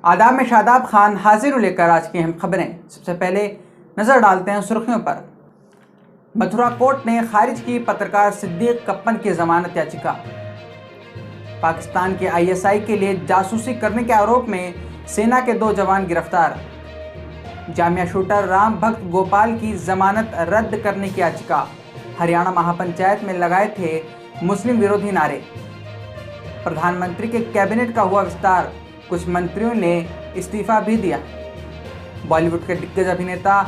आदाब में शादाब खान हाजिर लेकर आज की अहम खबरें। सबसे पहले नजर डालते हैं सुर्खियों पर। मथुरा कोर्ट ने खारिज की पत्रकार सिद्दीक कप्पन की जमानत याचिका। पाकिस्तान के आईएसआई के लिए जासूसी करने के आरोप में सेना के 2 जवान गिरफ्तार। जामिया शूटर राम भक्त गोपाल की जमानत रद्द करने की याचिका। हरियाणा महापंचायत में लगाए थे मुस्लिम विरोधी नारे। प्रधानमंत्री के कैबिनेट का हुआ विस्तार, कुछ मंत्रियों ने इस्तीफा भी दिया। बॉलीवुड के दिग्गज अभिनेता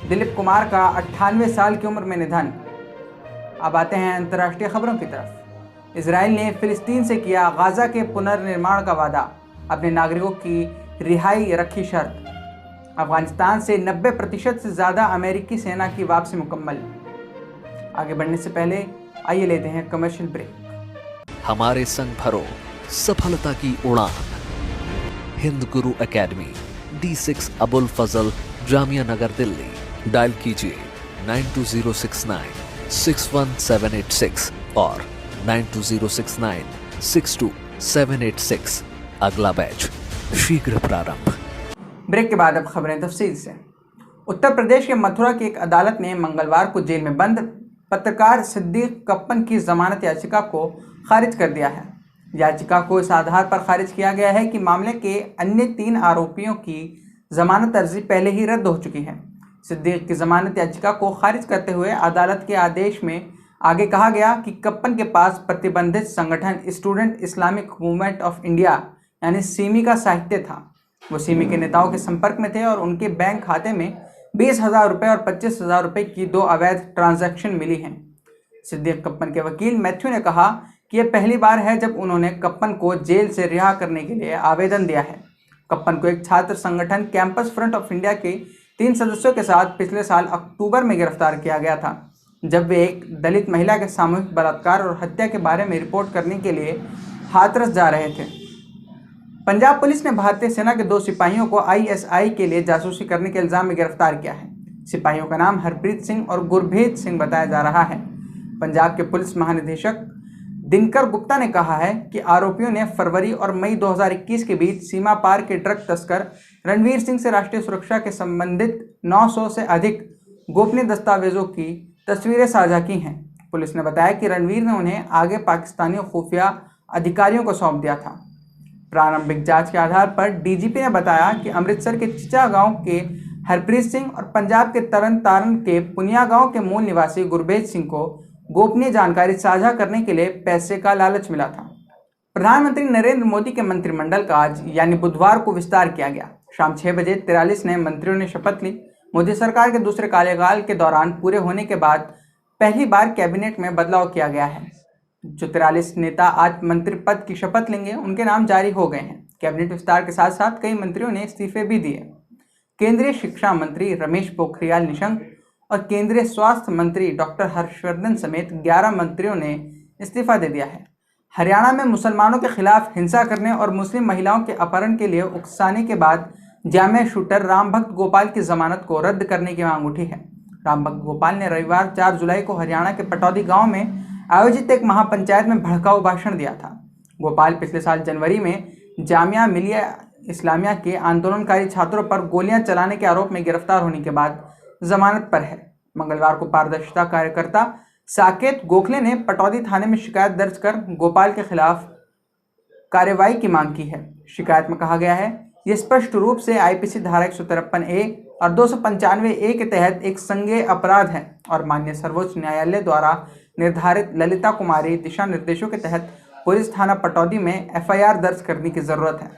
दिलीप कुमार का 98 साल की उम्र में निधन। अब आते हैं अंतर्राष्ट्रीय खबरों की तरफ। इजराइल ने फिलिस्तीन से किया गाजा के पुनर्निर्माण का वादा, अपने नागरिकों की रिहाई रखी शर्त। अफगानिस्तान से 90% से ज़्यादा अमेरिकी सेना की वापसी मुकम्मल। आगे बढ़ने से पहले आइए लेते हैं कमर्शियल ब्रेक। हमारे संग भरो सफलता की उड़ान। हिंद गुरु एकेडमी, D6 अबुल फजल, जामिया नगर, दिल्ली। डायल कीजिए 92069 61786 और 92069 62786। अगला बैच शीघ्र प्रारंभ। ब्रेक के बाद अब खबरें तफसील से। उत्तर प्रदेश के मथुरा की एक अदालत ने मंगलवार को जेल में बंद पत्रकार सिद्दीक कप्पन की जमानत याचिका को खारिज कर दिया है। याचिका को इस आधार पर खारिज किया गया है कि मामले के अन्य 3 आरोपियों की जमानत अर्जी पहले ही रद्द हो चुकी है। सिद्दीक की जमानत याचिका को खारिज करते हुए अदालत के आदेश में आगे कहा गया कि कप्पन के पास प्रतिबंधित संगठन student Islamic movement of India यानी सिमी का साहित्य था। वो सिमी के नेताओं के संपर्क में थे और उनके बैंक खाते में 20,000 रुपये और 25,000 रुपये की 2 अवैध ट्रांजैक्शन मिली हैं। सिद्दीक कप्पन के वकील मैथ्यू ने कहा कि यह पहली बार है जब उन्होंने कप्पन को जेल से रिहा करने के लिए आवेदन दिया है। कप्पन को एक छात्र संगठन कैंपस फ्रंट ऑफ इंडिया के 3 सदस्यों के साथ पिछले साल अक्टूबर में गिरफ्तार किया गया था, जब वे एक दलित महिला के सामूहिक बलात्कार और हत्या के बारे में रिपोर्ट करने के लिए हाथरस जा रहे थे। पंजाब पुलिस ने भारतीय सेना के 2 सिपाहियों को आईएसआई के लिए जासूसी करने के इल्जाम में गिरफ्तार किया है। सिपाहियों का नाम हरप्रीत सिंह और गुरभेज सिंह बताया जा रहा है। पंजाब के पुलिस महानिदेशक दिनकर गुप्ता ने कहा है कि आरोपियों ने फरवरी और मई 2021 के बीच सीमा पार के ड्रग तस्कर रणवीर सिंह से राष्ट्रीय सुरक्षा के संबंधित 900 से अधिक गोपनीय दस्तावेजों की तस्वीरें साझा की हैं। पुलिस ने बताया कि रणवीर ने उन्हें आगे पाकिस्तानी खुफिया अधिकारियों को सौंप दिया था। प्रारंभिक जांच के आधार पर डीजीपी ने बताया कि अमृतसर के चिचा गांव के हरप्रीत सिंह और पंजाब के तरन तारण के पुनिया गांव के मूल निवासी गुरबेज सिंह को गोपनीय जानकारी साझा करने के लिए पैसे का लालच मिला था। प्रधानमंत्री नरेंद्र मोदी के मंत्रिमंडल का आज यानी बुधवार को विस्तार किया गया। शाम 6 बजे 43 नए मंत्रियों ने शपथ ली। मोदी सरकार के दूसरे कार्यकाल के दौरान पूरे होने के बाद पहली बार कैबिनेट में बदलाव किया गया है। जो 43 नेता आज मंत्री पद की शपथ लेंगे, उनके नाम जारी हो गए हैं। कैबिनेट विस्तार के साथ साथ कई मंत्रियों ने इस्तीफे भी दिए। केंद्रीय शिक्षा मंत्री रमेश पोखरियाल निशंक और केंद्रीय स्वास्थ्य मंत्री डॉक्टर हर्षवर्धन समेत 11 मंत्रियों ने इस्तीफा दे दिया है। हरियाणा में मुसलमानों के खिलाफ हिंसा करने और मुस्लिम महिलाओं के अपहरण के लिए उकसाने के बाद जामिया शूटर राम भक्त गोपाल की जमानत को रद्द करने की मांग उठी है। राम भक्त गोपाल ने रविवार 4 जुलाई को हरियाणा के पटौदी गांव में आयोजित एक महापंचायत में भड़काऊ भाषण दिया था। गोपाल पिछले साल जनवरी में जामिया मिलिया इस्लामिया के आंदोलनकारी छात्रों पर गोलियां चलाने के आरोप में गिरफ्तार होने के बाद जमानत पर है। मंगलवार को पारदर्शिता कार्यकर्ता साकेत गोखले ने पटौदी थाने में शिकायत दर्ज कर गोपाल के खिलाफ कार्रवाई की मांग की है। शिकायत में कहा गया है, यह स्पष्ट रूप से आईपीसी धारा 153A और 295A के तहत एक संज्ञेय अपराध है और माननीय सर्वोच्च न्यायालय द्वारा निर्धारित ललिता कुमारी दिशा निर्देशों के तहत पुलिस थाना पटौदी में FIR दर्ज करने की जरूरत है।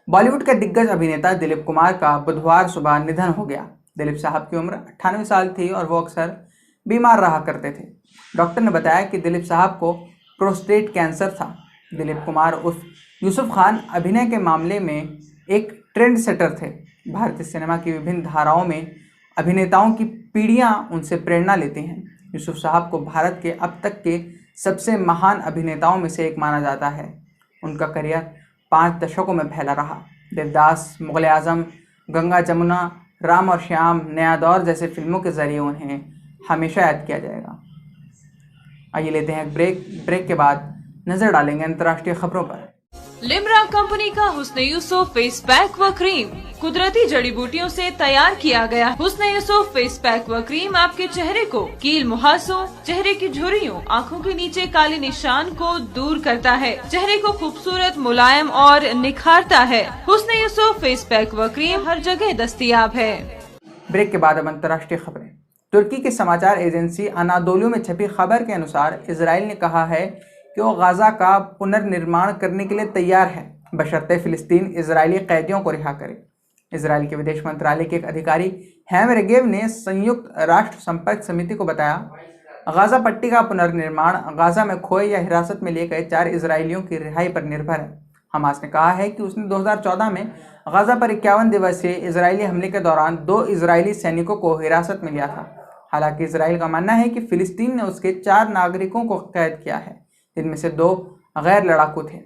बॉलीवुड के दिग्गज अभिनेता दिलीप कुमार का बुधवार सुबह निधन हो गया। दिलीप साहब की उम्र 98 साल थी और वो अक्सर बीमार रहा करते थे। डॉक्टर ने बताया कि दिलीप साहब को प्रोस्टेट कैंसर था। दिलीप कुमार उर्फ यूसुफ खान अभिनय के मामले में एक ट्रेंड सेटर थे। भारतीय सिनेमा की विभिन्न धाराओं में अभिनेताओं की पीढ़ियां उनसे प्रेरणा लेती हैं। यूसुफ साहब को भारत के अब तक के सबसे महान अभिनेताओं में से एक माना जाता है। उनका करियर 5 दशकों में फैला रहा। देवदास, मुगल आजम, गंगा जमुना, राम और श्याम, नया दौर जैसे फिल्मों के जरिए उन्हें हमेशा याद किया जाएगा। आइए लेते हैं ब्रेक के बाद नज़र डालेंगे अंतर्राष्ट्रीय खबरों पर। लिमरा कंपनी का हुस्न यूसुफ फेस पैक व क्रीम कुदरती जड़ी बूटियों से तैयार किया गया। हुस्न यूसुफ फेस पैक व क्रीम आपके चेहरे को कील मुहासों, चेहरे की झुर्रियों, आँखों के नीचे काले निशान को दूर करता है, चेहरे को खूबसूरत, मुलायम और निखारता है। हुस्न यूसुफ फेस पैक व क्रीम हर जगह दस्तयाब है। ब्रेक के बाद अब अंतर्राष्ट्रीय खबरें। तुर्की की समाचार एजेंसी अनादोलू में छपी खबर के अनुसार इजराइल ने कहा है कि वो गाजा का पुनर्निर्माण करने के लिए तैयार है, बशर्ते फिलिस्तीन इजरायली कैदियों को रिहा करे। इजराइल के विदेश मंत्रालय के एक अधिकारी हैम रेगेव ने संयुक्त राष्ट्र संपर्क समिति को बताया, गाजा पट्टी का पुनर्निर्माण गाजा में खोए या हिरासत में लिए गए 4 इजरायलियों की रिहाई पर निर्भर है। हमास ने कहा है कि उसने 2014 में गाजा पर 51 दिवसीय इजरायली हमले के दौरान 2 इजरायली सैनिकों को हिरासत में लिया था। हालांकि इजराइल का मानना है कि फिलिस्तीन ने उसके 4 नागरिकों को कैद किया है, जिनमें से 2 गैर लड़ाकू थे।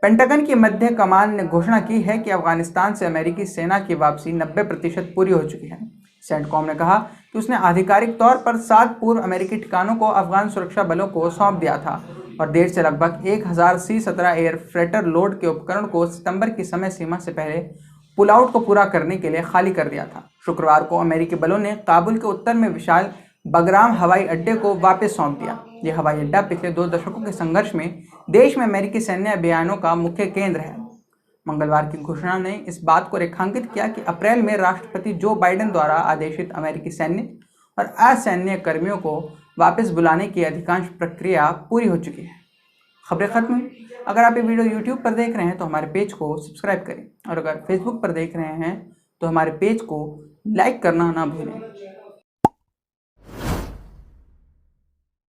पेंटागन की मध्य कमान ने घोषणा की है कि अफगानिस्तान से अमेरिकी सेना की वापसी 90% पूरी हो चुकी है। सेंटकॉम ने कहा कि उसने आधिकारिक तौर पर 7 पूर्व अमेरिकी ठिकानों को अफगान सुरक्षा बलों को सौंप दिया था और देर से लगभग 1000 C-17 एयर फ्रेटर लोड के उपकरण को सितंबर की समय सीमा से पहले पुल आउट को पूरा करने के लिए खाली कर दिया था। शुक्रवार को अमेरिकी बलों ने काबुल के उत्तर में विशाल बगराम हवाई अड्डे को वापस सौंप दिया। यह हवाई अड्डा पिछले 2 दशकों के संघर्ष में देश में अमेरिकी सैन्य अभियानों का मुख्य केंद्र है। मंगलवार की घोषणा ने इस बात को रेखांकित किया कि अप्रैल में राष्ट्रपति जो बाइडेन द्वारा आदेशित अमेरिकी सैन्य और असैन्य कर्मियों को वापस बुलाने की अधिकांश प्रक्रिया पूरी हो चुकी है। खबरें खत्म हुई। अगर आप ये वीडियो YouTube पर देख रहे हैं तो हमारे पेज को सब्सक्राइब करें और अगर Facebook पर देख रहे हैं तो हमारे पेज को लाइक करना ना भूलें।